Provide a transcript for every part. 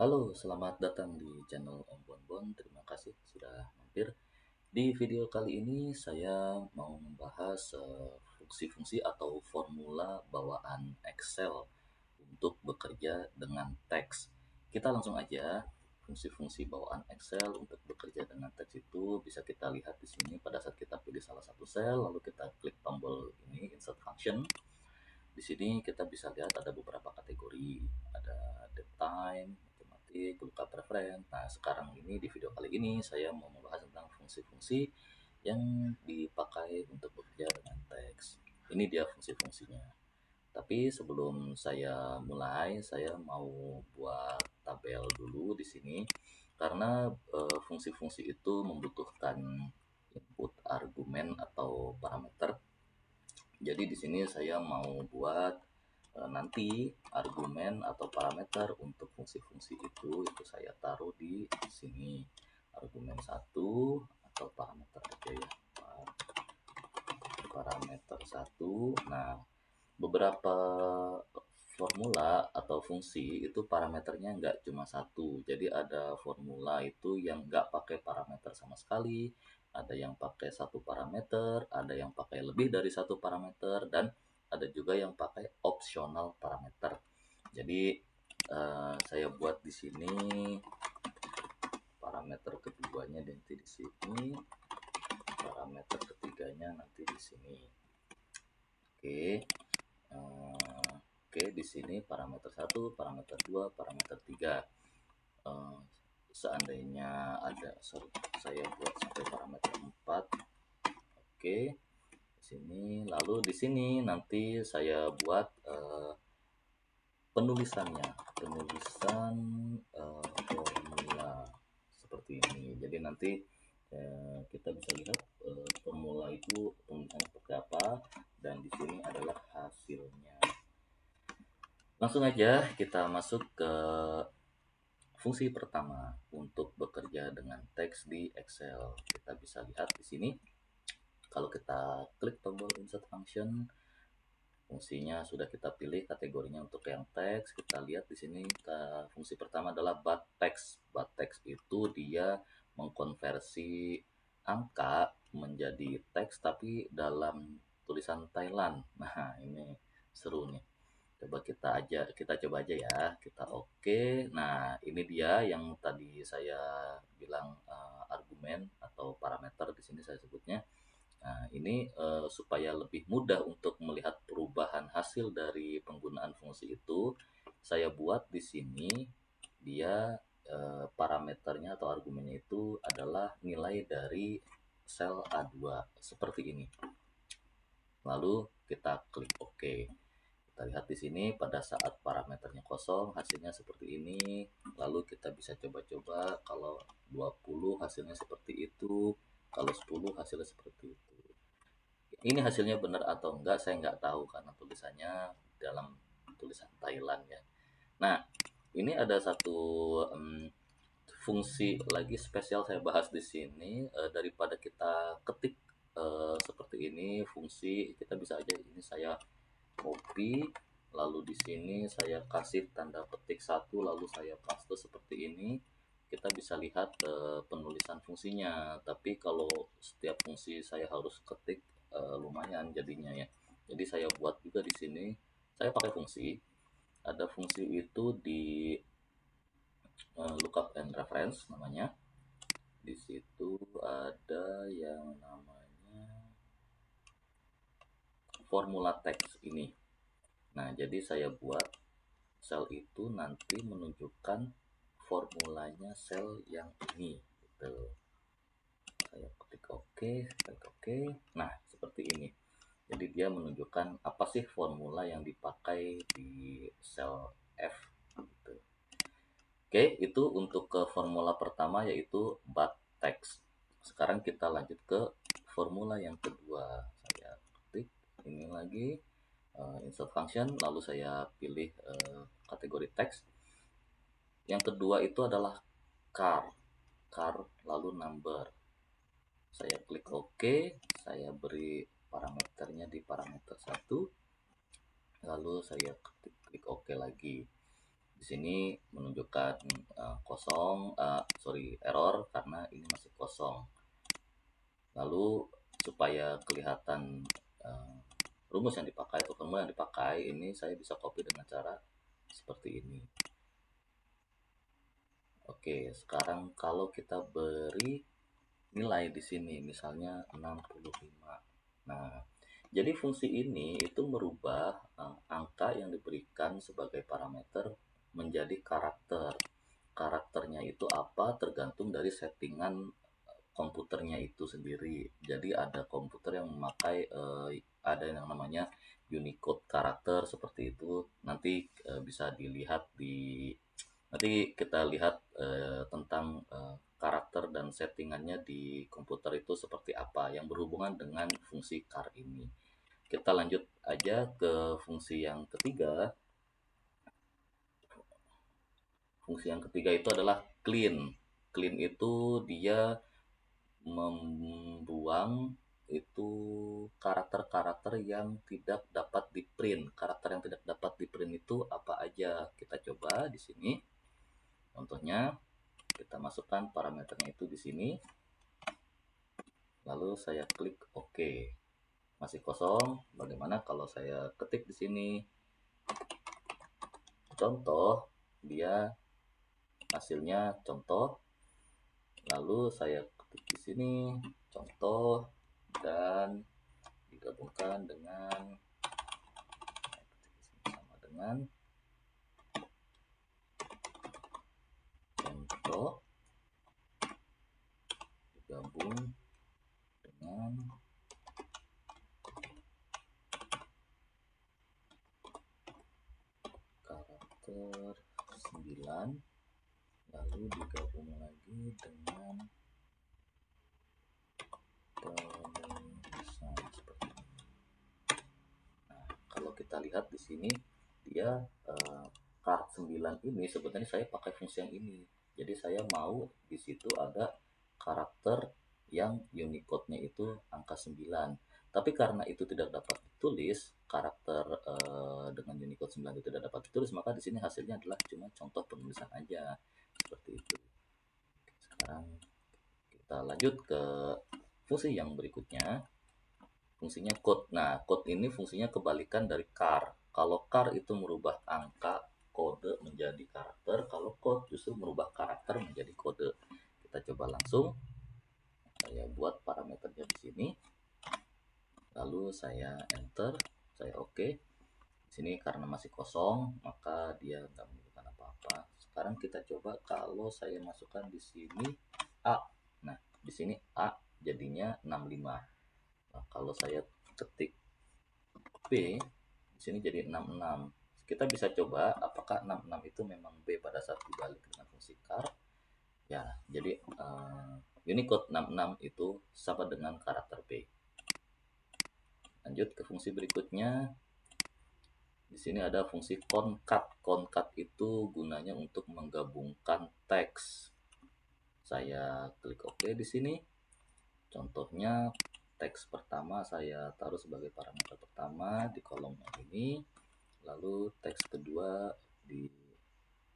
Halo, selamat datang di channel Om Bonbon. Terima kasih sudah mampir. Di video kali ini saya mau membahas fungsi-fungsi atau formula bawaan Excel untuk bekerja dengan teks. Kita langsung aja. Fungsi-fungsi bawaan Excel untuk bekerja dengan teks itu bisa kita lihat di sini pada saat kita pilih salah satu sel, lalu kita klik tombol ini insert function. Di sini kita bisa lihat ada beberapa kategori, ada date time, matematik, lookup preference. Nah, sekarang ini di video kali ini saya mau membahas tentang fungsi-fungsi yang dipakai untuk bekerja dengan teks. Ini dia fungsi-fungsinya. Tapi sebelum saya mulai, saya mau buat tabel dulu di sini karena fungsi-fungsi itu membutuhkan input argumen atau parameter. Jadi di sini saya mau buat nanti argumen atau parameter untuk fungsi-fungsi itu saya taruh di sini. Argumen satu atau parameter aja ya. Parameter satu. Nah, beberapa formula atau fungsi itu parameternya nggak cuma satu. Jadi ada formula itu yang nggak pakai parameter sama sekali, ada yang pakai satu parameter, ada yang pakai lebih dari satu parameter, dan ada juga yang pakai optional parameter. Jadi saya buat di sini parameter keduanya nanti di sini, parameter ketiganya nanti di sini. Oke. Oke, di sini parameter 1, parameter 2, parameter 3. Seandainya ada, saya buat sampai parameter 4. Oke, di sini. Lalu di sini nanti saya buat penulisan formula seperti ini. Jadi nanti kita bisa lihat formula itu tulisannya seperti apa, dan di sini adalah hasilnya. Langsung aja kita masuk ke fungsi pertama untuk bekerja dengan teks di Excel. Kita bisa lihat di sini. Kalau kita klik tombol insert function, fungsinya sudah kita pilih kategorinya untuk yang teks. Kita lihat di sini fungsi pertama adalah but text. But text itu dia mengkonversi angka menjadi teks tapi dalam tulisan Thailand. Nah, ini seru nih. Kita coba aja ya. Kita oke. Nah, ini dia yang tadi saya bilang argumen atau parameter di sini saya sebutnya. Nah, ini supaya lebih mudah untuk melihat perubahan hasil dari penggunaan fungsi itu, saya buat di sini dia parameternya atau argumennya itu adalah nilai dari sel A2 seperti ini. Lalu kita klik OK. Kita lihat di sini pada saat parameternya kosong hasilnya seperti ini. Lalu kita bisa coba-coba kalau 20 hasilnya seperti itu, kalau 10 hasilnya seperti itu. Ini hasilnya benar atau enggak saya nggak tahu karena tulisannya dalam tulisan Thailand ya. Nah, ini ada satu fungsi lagi spesial saya bahas di sini. Daripada kita ketik seperti ini fungsi, kita bisa aja ini saya copy, lalu di sini saya kasih tanda petik satu, lalu saya paste seperti ini. Kita bisa lihat penulisan fungsinya. Tapi kalau setiap fungsi saya harus ketik lumayan jadinya ya. Jadi saya buat juga di sini. Saya pakai fungsi. Ada fungsi itu di lookup and reference namanya. Di situ ada yang namanya formula teks ini. Nah, jadi saya buat sel itu nanti menunjukkan formulanya sel yang ini gitu. Saya ketik OK, klik OK. Nah, seperti ini. Jadi dia menunjukkan apa sih formula yang dipakai di sel F gitu. Oke, itu untuk ke formula pertama yaitu but text. Sekarang kita lanjut ke formula yang kedua. Saya ketik ini lagi insert function, lalu saya pilih kategori teks. Yang kedua itu adalah car lalu number. Saya klik OK, saya beri parameternya di parameter 1, lalu saya klik OK lagi. Di sini menunjukkan kosong, error karena ini masih kosong. Lalu supaya kelihatan rumus yang dipakai atau formula yang dipakai, ini saya bisa copy dengan cara seperti ini. Oke, sekarang kalau kita beri nilai di sini misalnya 65. Nah, jadi fungsi ini itu merubah angka yang diberikan sebagai parameter menjadi karakter. Karakternya itu apa tergantung dari settingan komputernya itu sendiri. Jadi ada komputer yang memakai ada yang namanya Unicode karakter seperti itu. Nanti bisa dilihat di nanti kita lihat tentang karakter dan settingannya di komputer itu seperti apa yang berhubungan dengan fungsi char ini. Kita lanjut aja ke fungsi yang ketiga. Fungsi yang ketiga itu adalah clean. Clean itu dia membuang itu karakter-karakter yang tidak dapat di print. Karakter yang tidak dapat di print itu apa aja? Kita coba di sini. Contohnya kita masukkan parameternya itu di sini. Lalu saya klik OK. Masih kosong. Bagaimana kalau saya ketik di sini? Contoh, dia hasilnya contoh. Lalu saya ketik di sini contoh dan digabungkan dengan sama dengan contoh digabung dengan karakter 9 lalu digabung lagi dengan penulisan seperti ini. Nah, kalau kita lihat di sini dia kart 9 ini sebetulnya saya pakai fungsi yang ini. Jadi saya mau di situ ada karakter yang Unicode-nya itu angka 9. Tapi karena itu tidak dapat ditulis, karakter dengan Unicode 9 itu tidak dapat ditulis, maka di sini hasilnya adalah cuma contoh penulisan aja. Seperti itu. Sekarang kita lanjut ke fungsi yang berikutnya. Fungsinya code. Nah, code ini fungsinya kebalikan dari char. Kalau char itu merubah angka kode menjadi karakter, kalau code justru merubah karakter menjadi kode. Kita coba langsung. Saya buat parameternya di sini. Lalu saya enter, saya OK. Di sini karena masih kosong, maka dia nggak menunjukkan apa-apa. Sekarang kita coba kalau saya masukkan di sini A. Nah, di sini A jadinya 65. Nah, kalau saya ketik B, di sini jadi 66. Kita bisa coba apakah 66 itu memang B pada saat dibalik dengan fungsi char. Ya, jadi Unicode 66 itu sama dengan karakter B. Lanjut ke fungsi berikutnya. Di sini ada fungsi concat. Concat itu gunanya untuk menggabungkan teks. Saya klik OK di sini. Contohnya teks pertama saya taruh sebagai parameter pertama di kolom yang ini. Lalu teks kedua di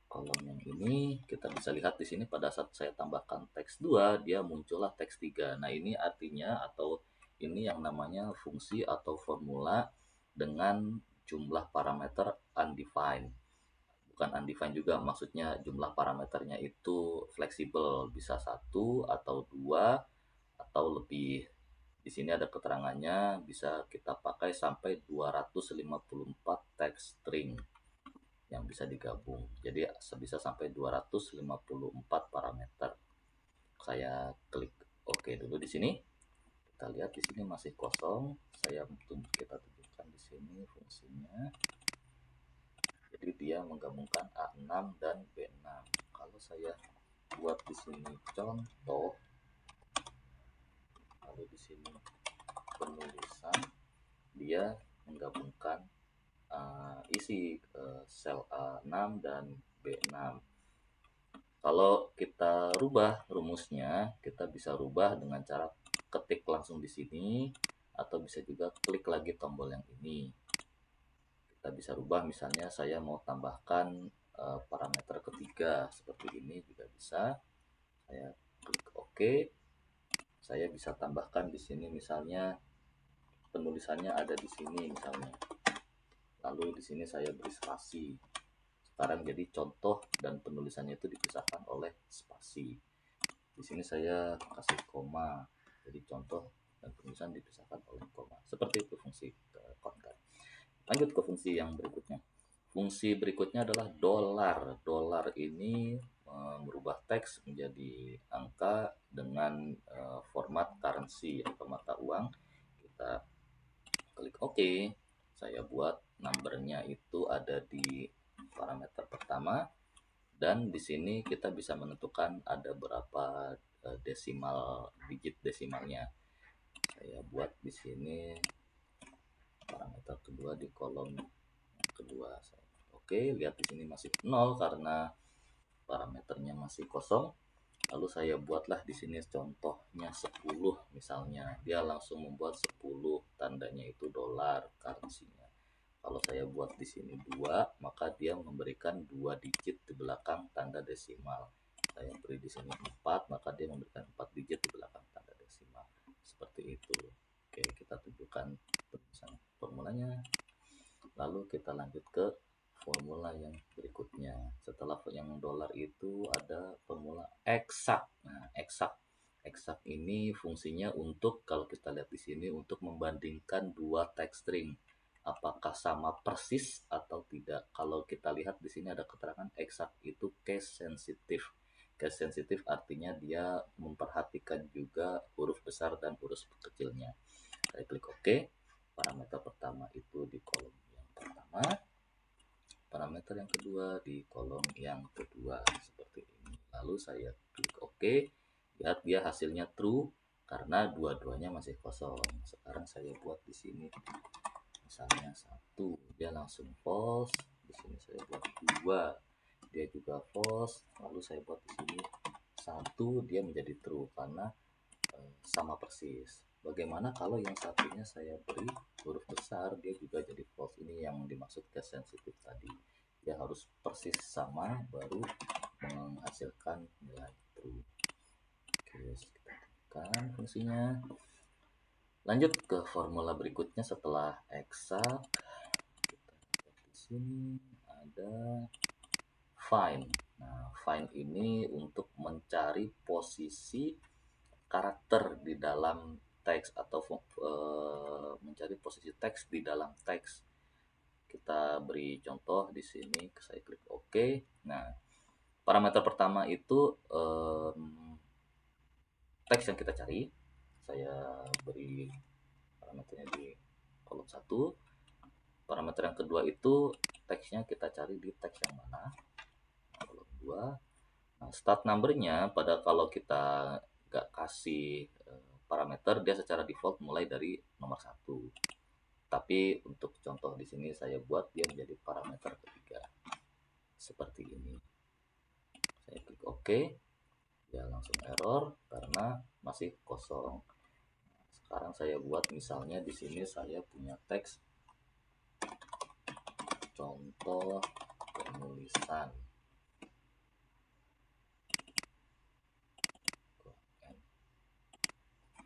kolom yang ini. Kita bisa lihat di sini pada saat saya tambahkan teks 2, dia muncullah teks 3. Nah, ini artinya atau ini yang namanya fungsi atau formula dengan jumlah parameter undefined. Bukan undefined juga, maksudnya jumlah parameternya itu fleksibel, bisa 1 atau 2 atau lebih. Di sini ada keterangannya, bisa kita pakai sampai 254 teks string yang bisa digabung. Jadi bisa sampai 254 parameter. Saya klik OK dulu di sini. Kita lihat di sini masih kosong. Kita tunjukkan di sini fungsinya. Jadi dia menggabungkan A6 dan B6. Kalau saya buat di sini contoh, lalu di sini penulisan, dia menggabungkan isi sel A6 dan B6. Kalau kita rubah rumusnya, kita bisa rubah dengan cara ketik langsung di sini, atau bisa juga klik lagi tombol yang ini. Kita bisa rubah, misalnya saya mau tambahkan parameter ketiga seperti ini juga bisa. Saya klik OK. Saya bisa tambahkan di sini misalnya penulisannya ada di sini misalnya. Lalu di sini saya beri spasi. Sekarang jadi contoh dan penulisannya itu dipisahkan oleh spasi. Di sini saya kasih koma. Jadi contoh dan penulisan dipisahkan oleh koma. Seperti itu fungsi concat. Lanjut ke fungsi yang berikutnya. Fungsi berikutnya adalah dolar. Dolar ini merubah teks menjadi angka dengan format currency atau mata uang. Kita klik OK. Saya buat numbernya itu ada di parameter pertama, dan di sini kita bisa menentukan ada berapa digit desimalnya. Saya buat di sini parameter kedua di kolom kedua. Oke, lihat di sini masih 0 karena parameternya masih kosong. Lalu saya buatlah di sini contohnya 10 misalnya. Dia langsung membuat 10, tandanya itu dolar currency-nya. Kalau saya buat di sini 2, maka dia memberikan 2 digit di belakang tanda desimal. Saya beri di sini 4, maka dia memberikan 4 digit di belakang tanda desimal. Seperti itu. Oke, kita tunjukkan tulisan formulanya. Lalu kita lanjut ke formula yang berikutnya. Setelah yang dolar itu ada formula eksak. Nah, eksak ini fungsinya untuk, kalau kita lihat di sini, untuk membandingkan dua teks string apakah sama persis atau tidak. Kalau kita lihat di sini ada keterangan eksak itu case sensitive. Case sensitive artinya dia memperhatikan juga huruf besar dan huruf kecilnya. Saya klik OK. Parameter pertama itu di kolom yang pertama, parameter yang kedua di kolom yang kedua, seperti ini. Lalu saya klik OK. Lihat dia hasilnya true karena dua-duanya masih kosong. Sekarang saya buat di sini misalnya 1, dia langsung false. Di sini saya buat 2, dia juga false. Lalu saya buat di sini 1, dia menjadi true karena sama persis. Bagaimana kalau yang satunya saya beri huruf besar, dia juga jadi false. Ini yang dimaksud case sensitive tadi. Dia harus persis sama baru menghasilkan nilai true. Oke, kita tekan fungsinya. Lanjut ke formula berikutnya setelah eksak. Kita lihat di sini ada find. Nah, find ini untuk mencari posisi karakter di dalam teks atau mencari posisi teks di dalam teks. Kita beri contoh di sini, saya klik OK. Nah, parameter pertama itu teks yang kita cari. Saya beri parameternya di kolom 1. Parameter yang kedua itu teksnya kita cari di teks yang mana, kolom 2. Nah, start numbernya pada kalau kita nggak kasih parameter, dia secara default mulai dari nomor 1. Tapi untuk contoh di sini saya buat dia menjadi parameter ketiga. Seperti ini. Saya klik OK. Dia langsung error karena masih kosong. Sekarang saya buat misalnya di sini saya punya teks contoh penulisan.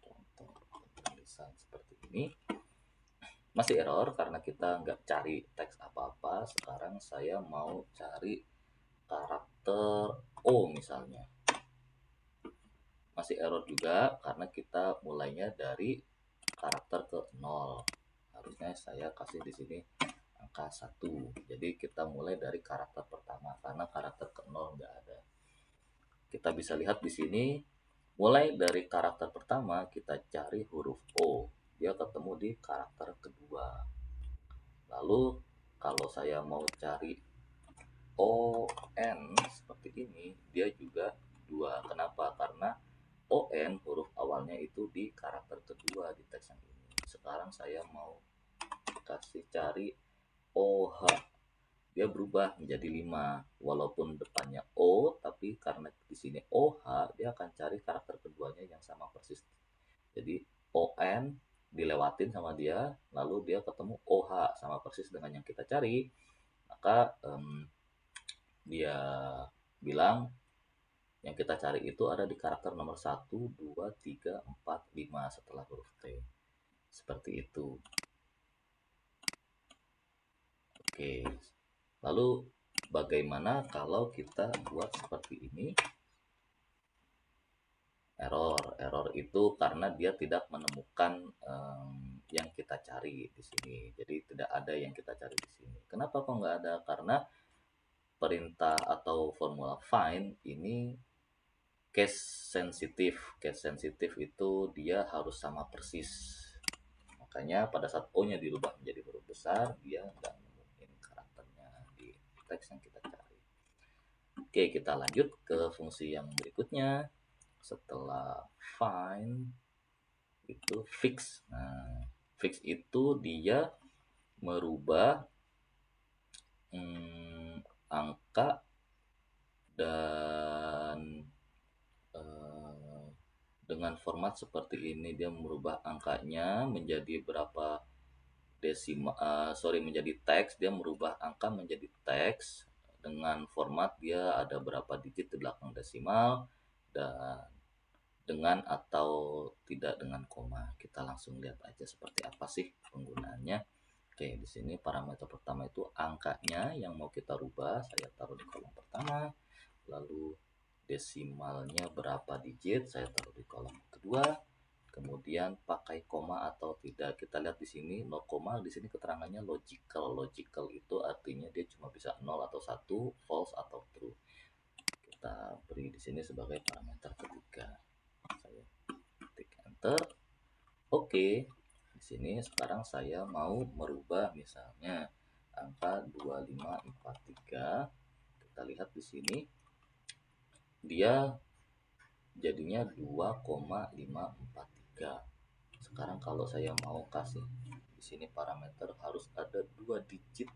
Contoh penulisan seperti ini. Masih error karena kita nggak cari teks apa-apa. Sekarang saya mau cari karakter O misalnya. Masih error juga karena kita mulainya dari karakter ke 0. Harusnya saya kasih di sini angka 1. Jadi kita mulai dari karakter pertama karena karakter ke 0 nggak ada. Kita bisa lihat di sini mulai dari karakter pertama kita cari huruf O. Dia ketemu di karakter kedua. Lalu kalau saya mau cari ON seperti ini, dia juga 2. Kenapa? Karena ON huruf awalnya itu di karakter kedua di teks yang ini. Sekarang saya mau kasih cari OH. Dia berubah menjadi 5. Walaupun depannya O, tapi karena di sini OH, dia akan cari karakter keduanya yang sama persis. Jadi ON dilewatin sama dia, lalu dia ketemu OH sama persis dengan yang kita cari. Maka dia bilang yang kita cari itu ada di karakter nomor 1, 2, 3, 4, 5 setelah huruf T. Seperti itu. Oke. Lalu bagaimana kalau kita buat seperti ini? Error itu karena dia tidak menemukan yang kita cari di sini. Jadi tidak ada yang kita cari di sini. Kenapa kok nggak ada? Karena perintah atau formula find ini case sensitif. Case sensitif itu dia harus sama persis. Makanya pada saat O-nya dirubah menjadi huruf besar, dia nggak nemuin karakternya di teks yang kita cari. Oke, kita lanjut ke fungsi yang berikutnya. Setelah find itu fix. Nah, fix itu dia merubah angka dan dengan format seperti ini. Dia merubah angkanya menjadi berapa menjadi teks. Dia merubah angka menjadi teks dengan format dia ada berapa digit di belakang desimal dan dengan atau tidak dengan koma. Kita langsung lihat aja seperti apa sih penggunaannya. Oke, di sini parameter pertama itu angkanya yang mau kita rubah. Saya taruh di kolom pertama. Lalu desimalnya berapa digit, saya taruh di kolom kedua. Kemudian pakai koma atau tidak. Kita lihat di sini no koma, di sini keterangannya logical. Logical itu artinya dia cuma bisa 0 atau 1, false atau true. Kita beri di sini sebagai parameter ketiga. Saya ketik enter. Oke. Di sini sekarang saya mau merubah misalnya angka 2543. Kita lihat di sini dia jadinya 2,543. Sekarang kalau saya mau kasih di sini parameter harus ada 2 digit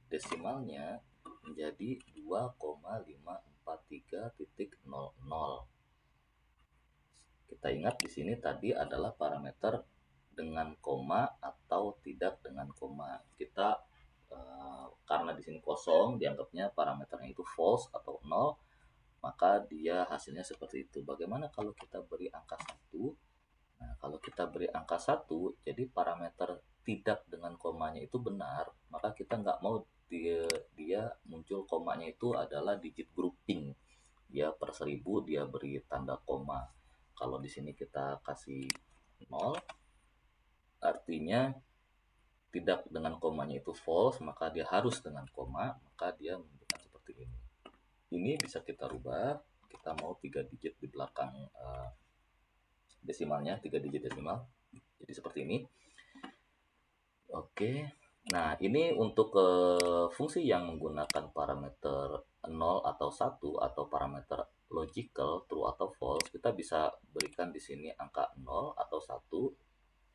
desimalnya menjadi 2,543.00. Kita ingat di sini tadi adalah parameter dengan koma atau tidak dengan koma. Kita karena di sini kosong dianggapnya parameternya itu false atau 0, maka dia hasilnya seperti itu. Bagaimana kalau kita beri angka 1? Nah, kalau kita beri angka 1, jadi parameter tidak dengan komanya itu benar, maka kita nggak mau dia muncul komanya itu adalah digit grouping. Dia per 1000 dia beri tanda koma. Kalau di sini kita kasih 0, artinya tidak dengan komanya itu false, maka dia harus dengan koma, maka dia menunjukkan seperti ini. Ini bisa kita rubah, kita mau 3 digit di belakang desimalnya, 3 digit desimal. Jadi seperti ini. Oke. Nah, ini untuk fungsi yang menggunakan parameter 0 atau 1 atau parameter logical true atau false, kita bisa berikan di sini angka 0 atau 1,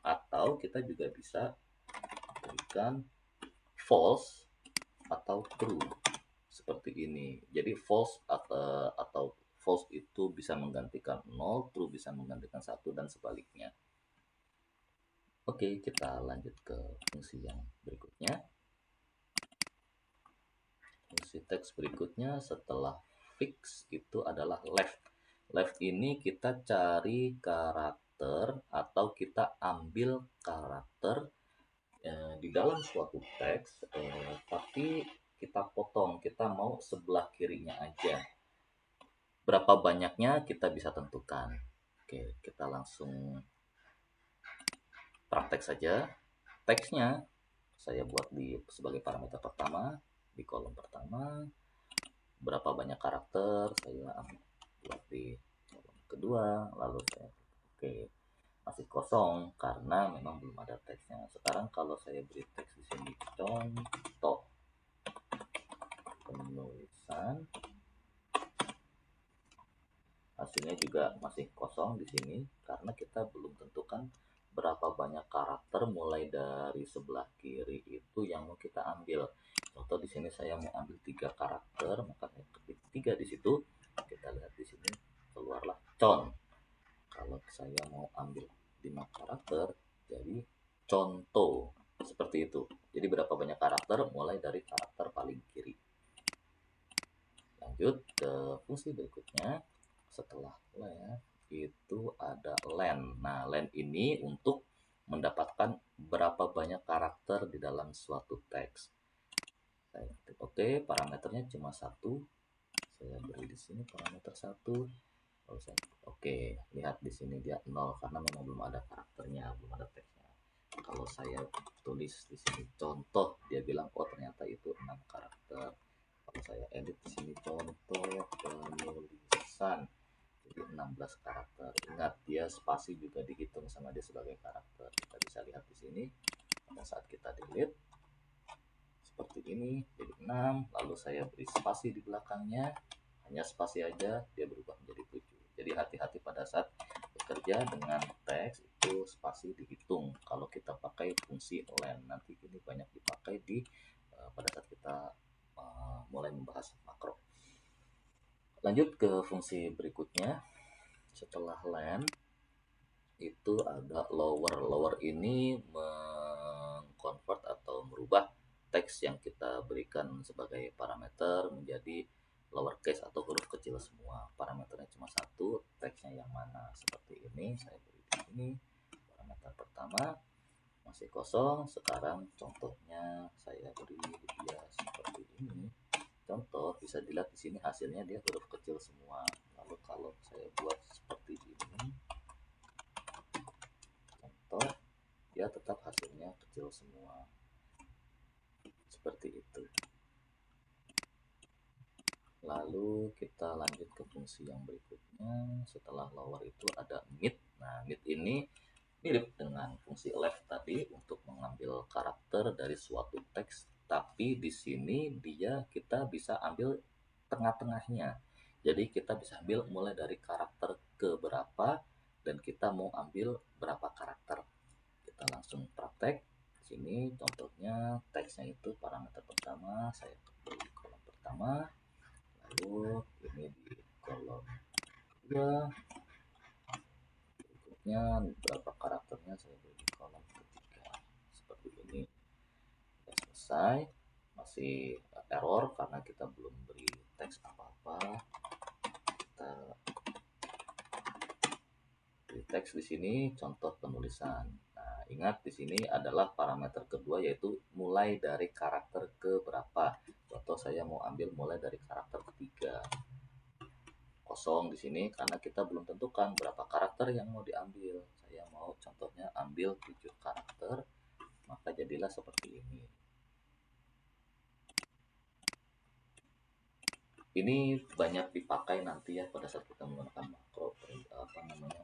atau kita juga bisa berikan false atau true seperti ini. Jadi false atau false itu bisa menggantikan 0, true bisa menggantikan 1 dan sebaliknya. Oke, kita lanjut ke fungsi yang berikutnya. Fungsi teks berikutnya setelah fix itu adalah left. Left ini kita cari karakter atau kita ambil karakter di dalam suatu teks, tapi kita potong, kita mau sebelah kirinya aja. Berapa banyaknya kita bisa tentukan. Oke, kita langsung praktek saja. Teksnya saya buat sebagai parameter pertama di kolom pertama. Berapa banyak karakter saya buat di kolom kedua, lalu saya masih kosong karena memang belum ada teksnya. Sekarang kalau saya beri teks di sini contoh penulisan, hasilnya juga masih kosong di sini karena kita belum tentukan berapa banyak karakter mulai dari sebelah kiri itu yang mau kita ambil. Contoh di sini saya mau ambil 3 karakter, maka saya ketik 3 di situ. Kita lihat di sini keluarlah con. Kalau saya mau ambil 5 karakter, jadi contoh seperti itu. Jadi berapa banyak karakter mulai dari karakter paling kiri. Lanjut ke fungsi berikutnya. Setelah left itu ada len. Nah, len ini untuk mendapatkan berapa banyak karakter di dalam suatu teks. Saya ketik oke, parameternya cuma satu. Saya beri di sini parameter satu. Lalu saya oke, lihat di sini dia 0 karena memang belum ada karakternya, belum ada teksnya. Kalau saya tulis di sini contoh, dia bilang oh ternyata itu 6 karakter. Kalau saya edit di sini contoh penulisan, jadi 16 karakter. Ingat dia spasi juga dihitung sama dia sebagai karakter. Kita bisa lihat di sini pada saat kita delete seperti ini jadi 6, lalu saya beri spasi di belakangnya, hanya spasi aja dia berubah menjadi 7. Jadi hati-hati pada saat bekerja dengan teks itu spasi dihitung kalau kita pakai fungsi len. Nanti ini banyak dipakai di pada saat kita mulai membahas makro. Lanjut ke fungsi berikutnya. Setelah len itu ada lower. Lower ini mengconvert atau merubah teks yang kita berikan sebagai parameter menjadi lowercase atau huruf kecil semua. Parameternya cuma satu, teksnya yang mana. Seperti ini, saya beri di sini. Parameter pertama masih kosong. Sekarang contohnya saya beri dia seperti ini. Contoh bisa dilihat di sini hasilnya dia huruf kecil semua. Lalu kalau saya buat seperti ini, contoh dia tetap hasilnya kecil semua. Seperti itu. Lalu kita lanjut ke fungsi yang berikutnya. Setelah lower itu ada mid. Nah, mid ini mirip dengan fungsi left tadi untuk mengambil karakter dari suatu teks, tapi di sini kita bisa ambil tengah-tengahnya. Jadi kita bisa ambil mulai dari karakter ke berapa dan kita mau ambil berapa karakter. Kita langsung praktek. Sini contohnya teksnya itu parameter pertama saya beri kolom pertama. Lalu ini di kolom kedua, berikutnya berapa karakternya saya beri di kolom ketiga. Seperti ini. Sudah selesai. Masih error karena kita belum beri teks apa-apa. Kita beri teks di sini contoh penulisan. Nah, ingat di sini adalah parameter kedua yaitu mulai dari karakter ke berapa. Contoh saya mau ambil mulai dari karakter ketiga. Kosong di sini karena kita belum tentukan berapa karakter yang mau diambil. Saya mau contohnya ambil 7 karakter, maka jadilah seperti ini. Ini banyak dipakai nanti ya pada saat kita menggunakan makro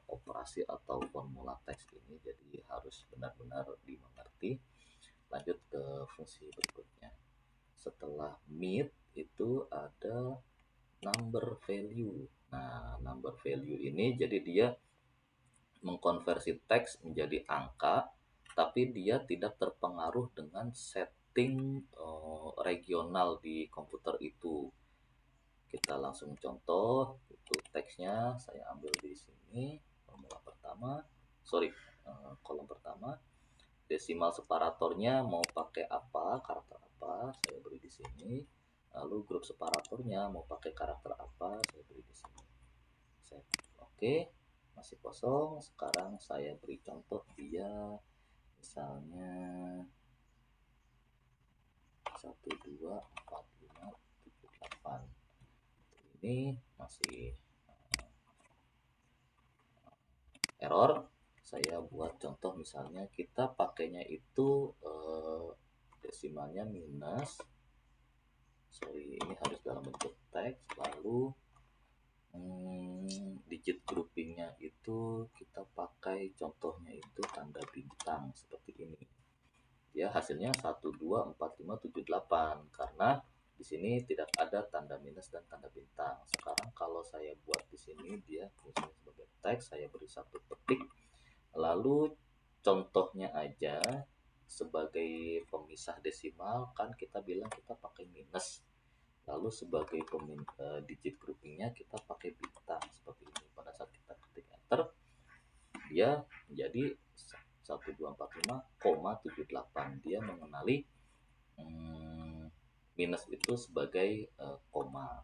operasi atau formula teks ini, jadi harus benar-benar dimengerti. Lanjut ke fungsi berikutnya. Setelah mid itu ada number value. Nah, number value ini jadi dia mengkonversi teks menjadi angka, tapi dia tidak terpengaruh dengan setting regional di komputer itu. Kita langsung contoh, itu teksnya saya ambil di sini, formula pertama, kolom pertama, desimal separatornya mau pakai apa, karakter apa, saya beri di sini. Lalu grup separatornya mau pakai karakter apa, saya beri di sini. Oke, masih kosong. Sekarang saya beri contoh dia, misalnya 1, 2, 4, 5, 7, 8. Ini masih error. Saya buat contoh misalnya kita pakainya itu desimalnya minus, ini harus dalam bentuk teks, lalu digit groupingnya itu kita pakai contohnya itu tanda bintang seperti ini. Ya hasilnya 1, 2, 4, 5, 7, 8 karena di sini tidak ada tanda minus dan tanda bintang. Sekarang kalau saya buat di sini dia fungsinya sebagai teks, saya beri satu petik, lalu contohnya aja sebagai pemisah desimal kan kita bilang kita pakai minus, lalu sebagai digit groupingnya kita pakai bintang seperti ini. Pada saat kita ketik enter dia menjadi 1245,78. Dia mengenali minus itu sebagai koma.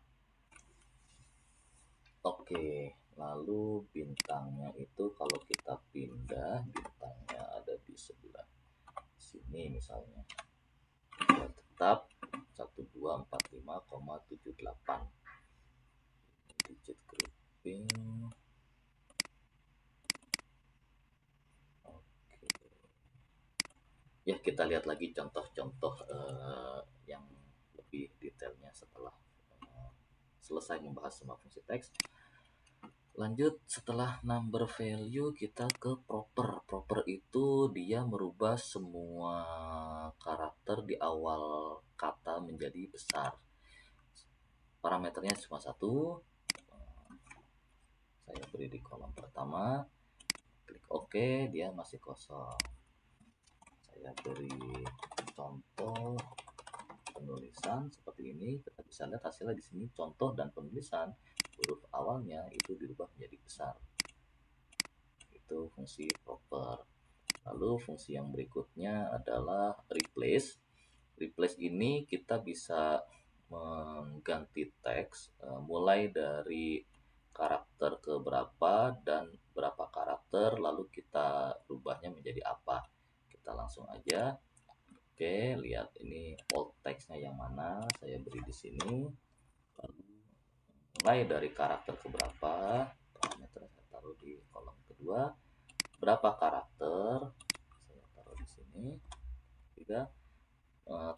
Oke, lalu bintangnya itu kalau kita pindah, bintangnya ada di sebelah sini misalnya. Ya, tetap 1245,78 digit grouping. Oke. Ya, kita lihat lagi contoh-contoh yang lebih detailnya setelah selesai membahas semua fungsi teks. Lanjut, setelah number value kita ke proper. Proper itu dia merubah semua karakter di awal kata menjadi besar. Parameternya cuma satu. Saya beri di kolom pertama. Klik OK, dia masih kosong. Saya beri contoh penulisan seperti ini. Kita bisa lihat hasilnya di sini, contoh dan penulisan. Huruf awalnya itu dirubah menjadi besar. Itu fungsi proper. Lalu fungsi yang berikutnya adalah replace. Replace ini kita bisa mengganti teks mulai dari karakter ke berapa dan berapa karakter, lalu kita rubahnya menjadi apa. Kita langsung aja. Oke, lihat ini old text-nya yang mana, saya beri di sini. Lalu mulai dari karakter ke berapa, parameter saya taruh di kolom kedua. Berapa karakter, saya taruh di sini. Tiga,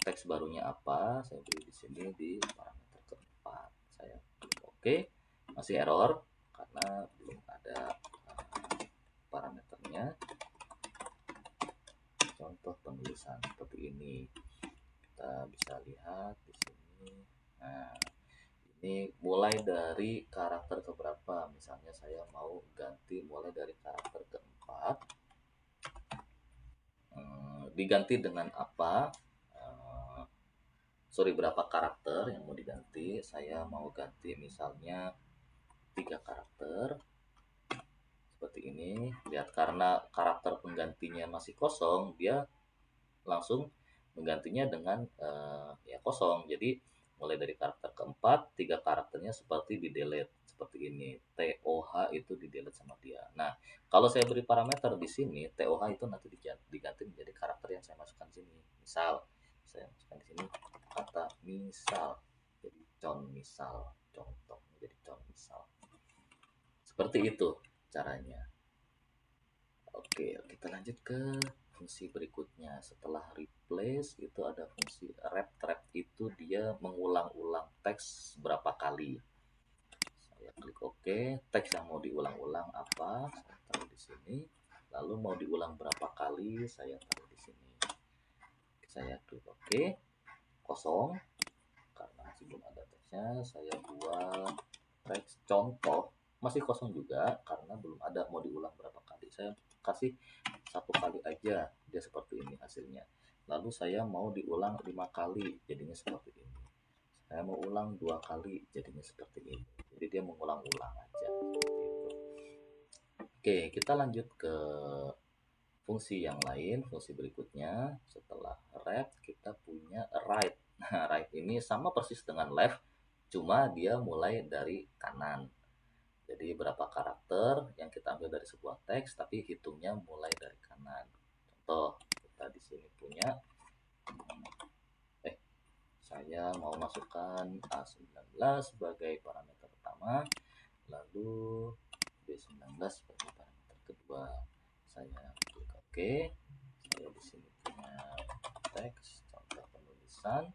teks barunya apa, saya beri di sini di parameter keempat. Saya klik OK, masih error karena belum ada parameternya. Contoh penulisan seperti ini, kita bisa lihat di sini. Nah, ini mulai dari karakter keberapa, misalnya saya mau ganti mulai dari karakter keempat. Diganti dengan apa, berapa karakter yang mau diganti. Saya mau ganti misalnya 3 karakter seperti ini. Lihat, karena karakter penggantinya masih kosong, dia langsung menggantinya dengan ya kosong. Jadi mulai dari karakter keempat, 3 karakternya seperti di delete seperti ini. TOH itu di delete sama dia. Nah, kalau saya beri parameter di sini, TOH itu nanti diganti menjadi karakter yang saya masukkan di sini. Misal saya masukkan di sini kata misal, jadi misal, contoh menjadi misal. Seperti itu caranya. Oke, kita lanjut ke fungsi berikutnya. Setelah replace itu ada fungsi wrap. Wrap itu dia mengulang-ulang teks berapa kali. Saya klik OK. Teks yang mau diulang-ulang apa, saya taruh di sini. Lalu mau diulang berapa kali, saya taruh di sini. Saya klik OK. Kosong karena masih belum ada teksnya. Saya buat teks contoh, masih kosong juga karena belum ada mau diulang berapa kali. Saya kasih 1 kali aja, dia seperti ini hasilnya. Lalu saya mau diulang 5 kali, jadinya seperti ini. Saya mau ulang 2 kali, jadinya seperti ini. Jadi dia mengulang-ulang aja. Oke, kita lanjut ke fungsi yang lain. Fungsi berikutnya setelah wrap kita punya write. Nah, write ini sama persis dengan left, cuma dia mulai dari kanan. Jadi berapa karakter yang kita ambil dari sebuah teks, tapi hitungnya mulai dari kanan. Contoh, kita di sini punya, saya mau masukkan A19 sebagai parameter pertama, lalu B19 sebagai parameter kedua. Saya klik OK. Saya di sini punya teks contoh penulisan.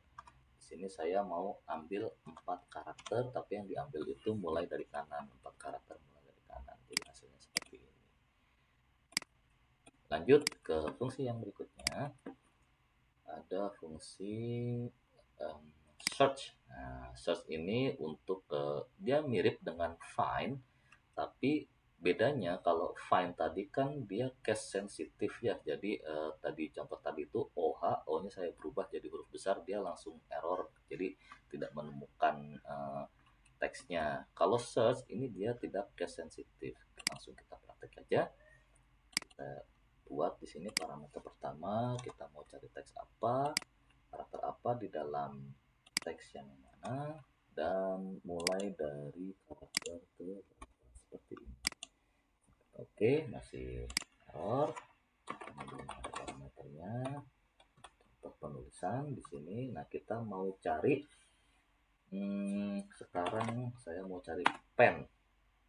Di sini saya mau ambil 4 karakter, tapi yang diambil itu mulai dari kanan. 4 karakter mulai dari kanan. Jadi hasilnya seperti ini. Lanjut ke fungsi yang berikutnya. Ada fungsi search. Nah, search ini untuk dia mirip dengan find, tapi bedanya kalau find tadi kan dia case sensitif ya. Jadi tadi contoh tadi itu OH, O-nya saya berubah jadi huruf besar, dia langsung error. Jadi tidak menemukan teksnya. Kalau search ini dia tidak case sensitif. Langsung kita praktek aja. Kita buat di sini parameter pertama, kita mau cari teks apa, karakter apa di dalam teks yang mana, dan mulai dari karakter ke Oke, masih error. Kemudian ada parameternya untuk penulisan di sini. Nah, kita mau cari sekarang saya mau cari pen.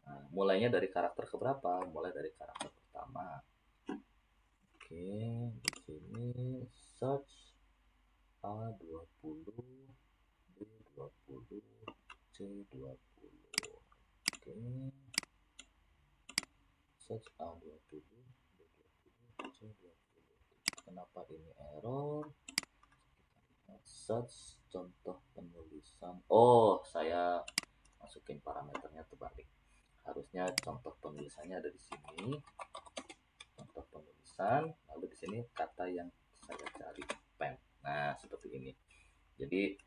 Nah, mulainya dari karakter keberapa? Mulai dari karakter pertama. Oke, di sini search A20, B20, C20. Oke, search A20, B20, C20. Kenapa ini error? Search contoh penulisan. Oh, saya masukin parameternya terbalik. Harusnya contoh penulisannya ada di sini. Contoh penulisan, lalu di sini kata yang saya cari pen. Nah, seperti ini. Jadi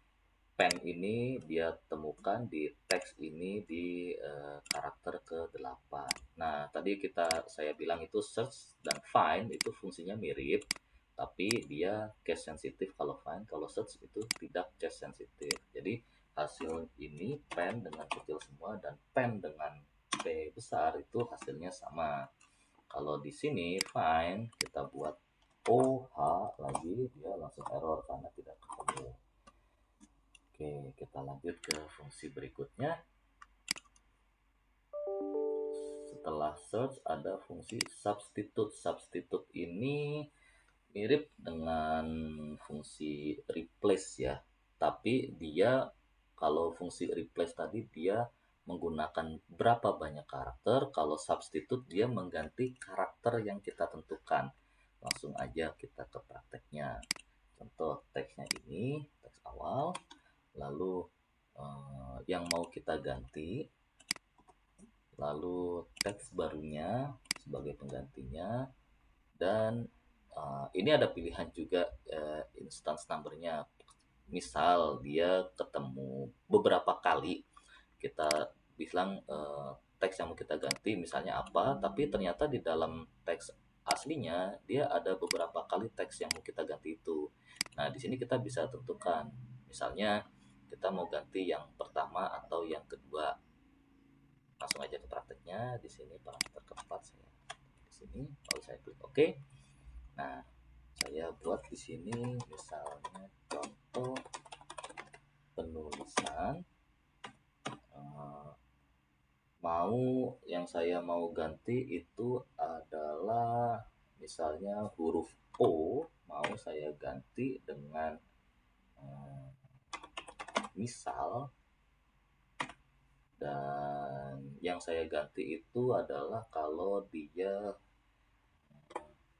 pen ini dia temukan di teks ini di karakter ke-8. Nah, tadi saya bilang itu search dan find itu fungsinya mirip, tapi dia case sensitif kalau find, kalau search itu tidak case sensitif. Jadi hasil ini pen dengan kecil semua dan pen dengan P besar itu hasilnya sama. Kalau di sini find kita buat OH lagi, dia langsung error karena tidak ketemu. Oke, kita lanjut ke fungsi berikutnya. Setelah search ada fungsi substitute. Substitute ini mirip dengan fungsi replace ya. Tapi dia kalau fungsi replace tadi dia menggunakan berapa banyak karakter, kalau substitute dia mengganti karakter yang kita tentukan. Langsung aja kita ke prakteknya. Contoh teksnya ini, teks awal. Lalu yang mau kita ganti, lalu teks barunya sebagai penggantinya, dan ini ada pilihan juga instance numbernya. Misal dia ketemu beberapa kali, kita bilang teks yang mau kita ganti misalnya apa, tapi ternyata di dalam teks aslinya dia ada beberapa kali teks yang mau kita ganti itu. Nah, di sini kita bisa tentukan misalnya kita mau ganti yang pertama atau yang kedua. Langsung aja ke prakteknya. Di sini parameter keempat saya di sini, lalu saya klik OK. Nah, saya buat di sini misalnya contoh penulisan, yang saya mau ganti itu adalah misalnya huruf O, mau saya ganti dengan misal, dan yang saya ganti itu adalah kalau dia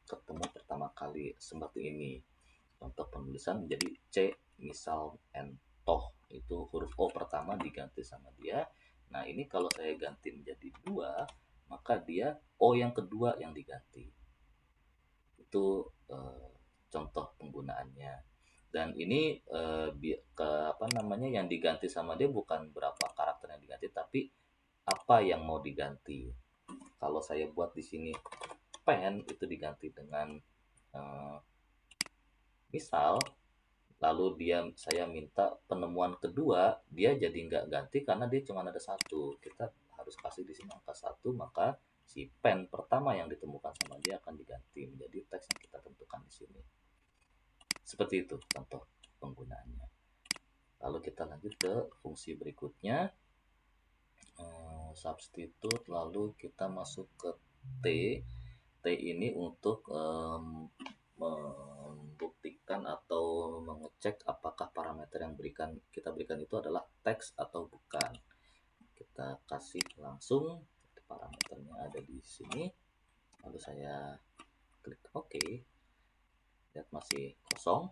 ketemu pertama kali seperti ini. Contoh penulisan menjadi C misal N toh, itu huruf O pertama diganti sama dia. Nah, ini kalau saya ganti menjadi 2, maka dia O yang kedua yang diganti. Itu contoh penggunaannya. Dan ini yang diganti sama dia bukan berapa karakter yang diganti, tapi apa yang mau diganti. Kalau saya buat di sini pen itu diganti dengan misal, lalu saya minta penemuan kedua, dia jadi nggak ganti karena dia cuma ada satu. Kita harus kasih di sini angka 1, maka si pen pertama yang ditemukan sama dia akan diganti menjadi teks yang kita tentukan di sini. Seperti itu contoh penggunaannya. Lalu kita lanjut ke fungsi berikutnya, substitute, lalu kita masuk ke T. T ini untuk membuktikan atau mengecek apakah parameter yang kita berikan itu adalah teks atau bukan. Kita kasih langsung parameternya ada di sini, lalu saya klik OK. Lihat masih kosong.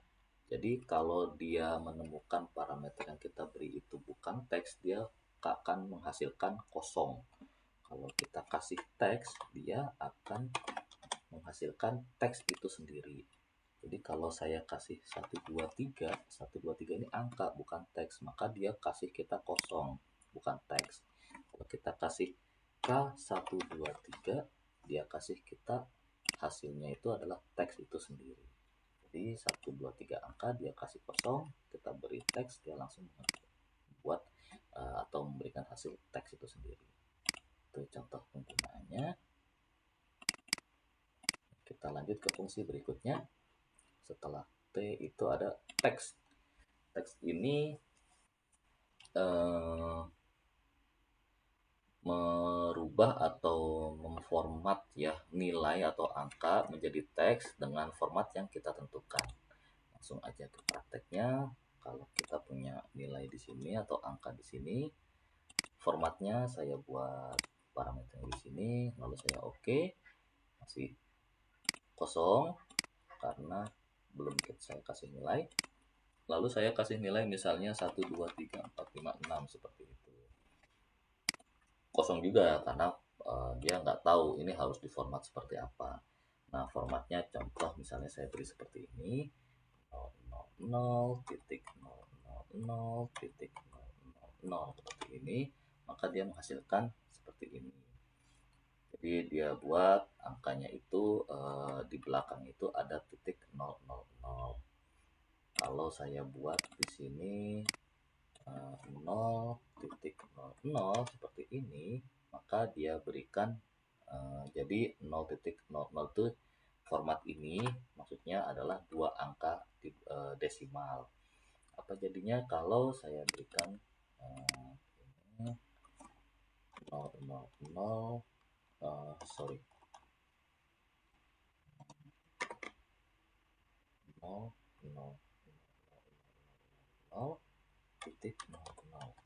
Jadi kalau dia menemukan parameter yang kita beri itu bukan teks, dia akan menghasilkan kosong. Kalau kita kasih teks, dia akan menghasilkan teks itu sendiri. Jadi kalau saya kasih 123, 123 ini angka bukan teks, maka dia kasih kita kosong, bukan teks. Kalau kita kasih K123, dia kasih kita hasilnya itu adalah teks itu sendiri. Jadi 123 angka dia kasih kosong, kita beri teks, dia langsung membuat atau memberikan hasil teks itu sendiri. Itu contoh penggunaannya. Kita lanjut ke fungsi berikutnya. Setelah T itu ada teks. Teks ini merubah atau memformat ya nilai atau angka menjadi teks dengan format yang kita tentukan. Langsung aja ke prakteknya. Kalau kita punya nilai di sini atau angka di sini, formatnya saya buat parameter di sini, lalu saya oke, masih kosong karena belum saya kasih nilai. Lalu saya kasih nilai misalnya 1, 2, 3, 4, 5, 6 seperti itu. Kosong juga karena dia nggak tahu ini harus diformat seperti apa. Nah, formatnya contoh misalnya saya beri seperti ini, 000.000.000 seperti ini, maka dia menghasilkan seperti ini. Jadi dia buat angkanya itu di belakang itu ada titik 000. Kalau saya buat di sini 0.00 seperti ini, maka dia berikan jadi 0.00 itu format ini maksudnya adalah dua angka desimal. Apa jadinya kalau saya berikan 000 sorry 0.00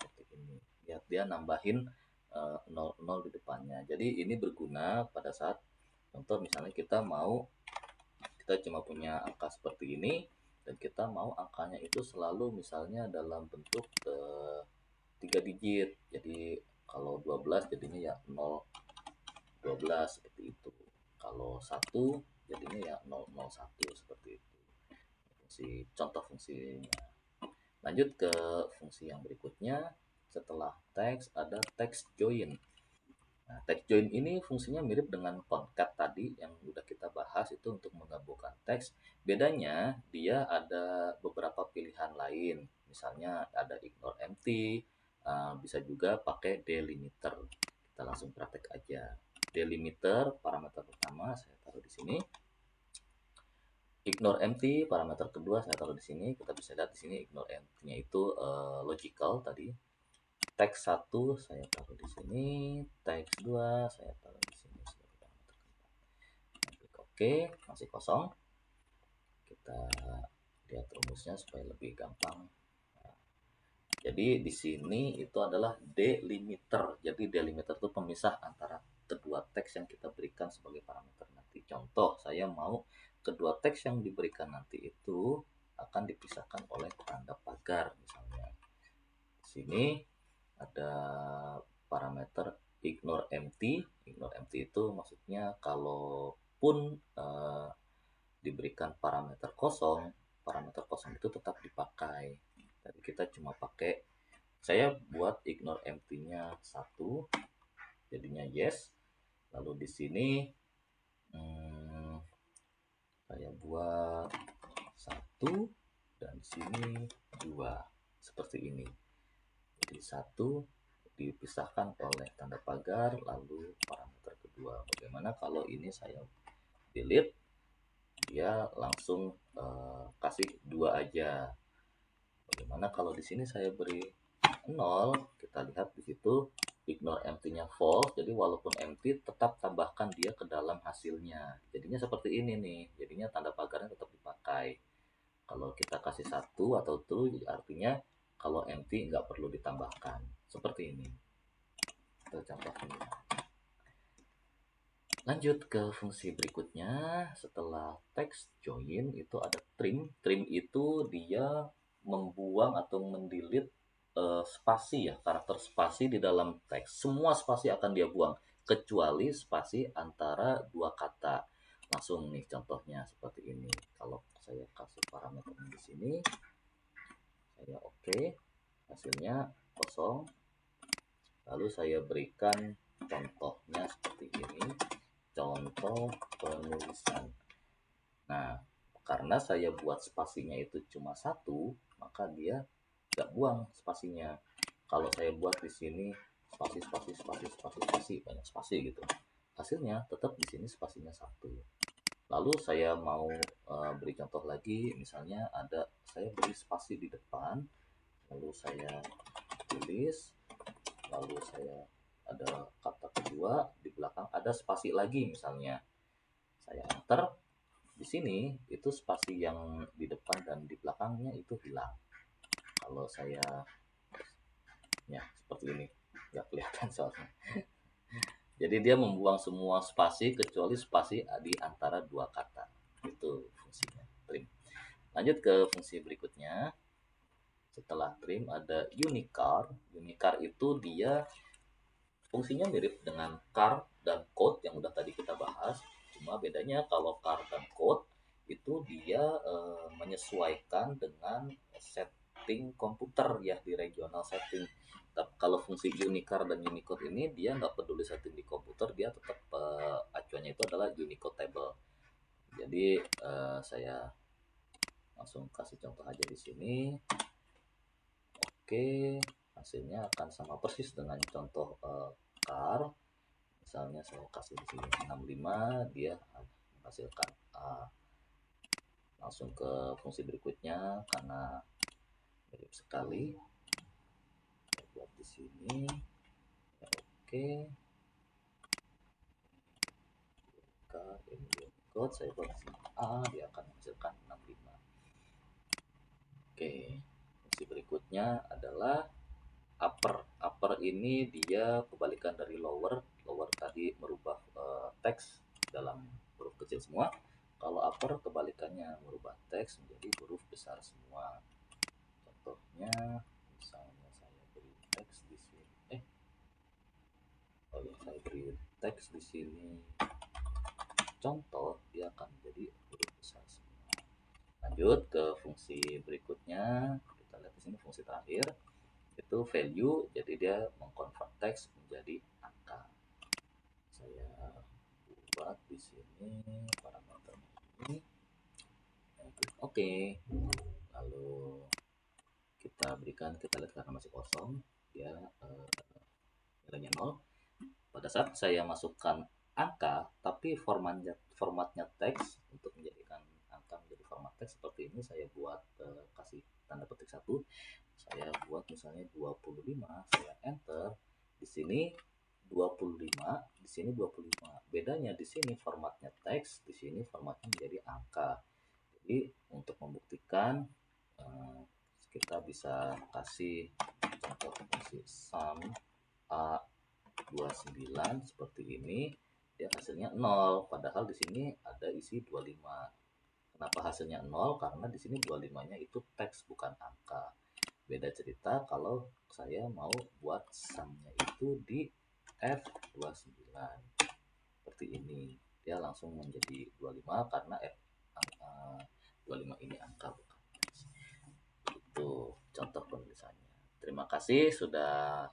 seperti ini. Lihat dia nambahin 00 di depannya. Jadi ini berguna pada saat contoh misalnya kita cuma punya angka seperti ini dan kita mau angkanya itu selalu misalnya dalam bentuk 3 digit. Jadi kalau 12 jadinya ya 012 seperti itu. Kalau 1 jadinya ya 001 seperti itu. Contoh fungsinya. Lanjut ke fungsi yang berikutnya. Setelah teks ada text join. Nah, text join ini fungsinya mirip dengan concat tadi yang udah kita bahas, itu untuk menggabungkan teks. Bedanya dia ada beberapa pilihan lain. Misalnya ada ignore empty, bisa juga pakai delimiter. Kita langsung praktek aja. Delimiter parameter pertama saya taruh di sini. Ignore empty parameter kedua saya taruh di sini. Kita bisa lihat di sini ignore empty-nya itu logical tadi. Teks 1 saya taruh di sini, teks 2 saya taruh di sini sebagai parameter keempat. Klik OK, masih kosong. Kita lihat rumusnya supaya lebih gampang. Nah, jadi di sini itu adalah delimiter. Jadi delimiter itu pemisah antara kedua teks yang kita berikan sebagai parameter nanti. Contoh, saya mau kedua teks yang diberikan nanti itu akan dipisahkan oleh tanda pagar misalnya. Di sini ada parameter ignore empty. Ignore empty itu maksudnya kalaupun diberikan parameter kosong itu tetap dipakai. Jadi kita cuma pakai, saya buat ignore empty-nya 1, jadinya yes. Lalu di sini saya buat 1 dan di sini 2 seperti ini. Jadi 1 dipisahkan oleh tanda pagar, lalu parameter kedua. Bagaimana kalau ini saya delete, dia langsung kasih 2 aja. Bagaimana kalau di sini saya beri 0, kita lihat di situ ignore empty-nya false, jadi walaupun empty tetap tambahkan dia ke dalam hasilnya. Jadinya seperti ini nih, jadinya tanda pagarnya tetap dipakai. Kalau kita kasih 1 atau true artinya kalau empty nggak perlu ditambahkan. Seperti ini. Itu contohnya. Lanjut ke fungsi berikutnya. Setelah text join itu ada trim. Trim itu dia membuang atau mendelete spasi ya, karakter spasi di dalam teks. Semua spasi akan dia buang kecuali spasi antara dua kata. Langsung nih contohnya seperti ini. Kalau saya kasih parameter di sini, saya oke, hasilnya kosong. Lalu saya berikan contohnya seperti ini, contoh penulisan. Nah, karena saya buat spasinya itu cuma 1, maka dia nggak buang spasinya. Kalau saya buat di sini spasi banyak spasi gitu, hasilnya tetap di sini spasinya 1. Lalu saya mau beri contoh lagi, misalnya saya beri spasi di depan, lalu saya tulis, lalu saya ada kata kedua, di belakang ada spasi lagi misalnya. Saya enter, di sini itu spasi yang di depan dan di belakangnya itu hilang. Kalau saya ya seperti ini, nggak kelihatan soalnya. Jadi dia membuang semua spasi kecuali spasi di antara dua kata. Itu fungsinya trim. Lanjut ke fungsi berikutnya. Setelah trim ada unicar. Unicar itu dia fungsinya mirip dengan char dan code yang udah tadi kita bahas. Cuma bedanya kalau char dan code itu dia menyesuaikan dengan setting komputer ya, di regional setting. Tapi kalau fungsi unicar dan unicode ini dia nggak peduli setting di komputer, dia tetap acuannya itu adalah unicode table. Jadi saya langsung kasih contoh aja di sini. Oke, hasilnya akan sama persis dengan contoh char. Misalnya saya kasih di sini 65, dia menghasilkan A. Langsung ke fungsi berikutnya karena mirip sekali. Saya buat di sini. Ya, oke. Ini code saya buat di sini A, dia akan menghasilkan 65. Oke. Fungsi berikutnya adalah upper. Upper ini dia kebalikan dari lower. Lower tadi merubah teks dalam huruf kecil semua. Kalau upper kebalikannya, merubah teks menjadi huruf besar semua. Contohnya, misalnya saya beri teks di sini. Saya beri teks di sini. Contoh, dia akan menjadi huruf besar semua. Lanjut ke fungsi berikutnya. Kita lihat di sini fungsi terakhir. Itu value, jadi dia mengkonvert teks menjadi angka. Saya buat di sini parameter ini. Oke. Lalu kita lihat karena masih kosong, dia nilainya 0. Pada saat saya masukkan angka tapi formatnya teks, untuk menjadikan angka menjadi format teks seperti ini, saya buat kasih tanda petik 1. Saya buat misalnya 25, saya enter. Di sini 25, di sini 25. Bedanya di sini formatnya teks, di sini formatnya menjadi angka. Jadi untuk membuktikan kita bisa kasih contoh fungsi sum A29 seperti ini, dia hasilnya 0, padahal di sini ada isi 25. Kenapa hasilnya 0? Karena di sini 25-nya itu teks bukan angka. Beda cerita kalau saya mau buat sum-nya itu di F29. Seperti ini. Dia langsung menjadi 25 karena 25 ini angka bukan teks. Itu contoh penulisannya. Terima kasih sudah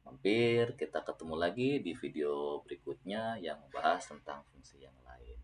mampir. Kita ketemu lagi di video berikutnya yang membahas tentang fungsi yang lain.